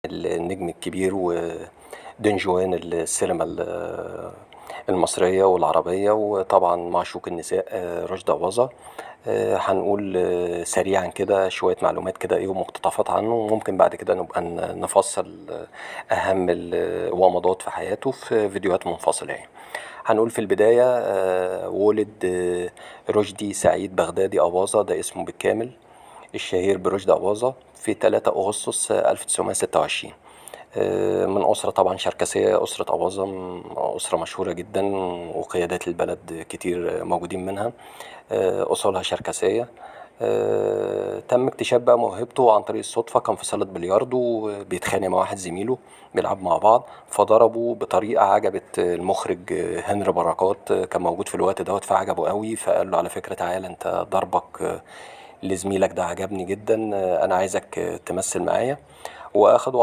النجم الكبير ودون جوان السينما المصرية والعربية، وطبعا معشوق النساء رشدي أباظة. هنقول سريعا كده شوية معلومات كده ايه ومقتطفات عنه، وممكن بعد كده نبقى نفصل أهم الومضات في حياته في فيديوهات منفصلة يعني. هنقول في البداية ولد رشدي سعيد بغدادي أباظة، ده اسمه بالكامل الشهير برشدي أباظة، في 3 أغسطس 1926. من أسرة طبعا شركسية، أسرة أباظة أسرة مشهورة جدا وقيادات البلد كتير موجودين منها. أصولها شركسية. تم اكتشاف بقى موهبته عن طريق الصدفة، كان في صالة بلياردو بيتخانق مع واحد زميله بيلعب مع بعض، فضربه بطريقة عجبت المخرج هنري بركات، كان موجود في الوقت دوت، فعجبه قوي، فقال له على فكرة تعالى انت ضربك لزميلك ده عجبني جدا، انا عايزك تمثل معايا. واخده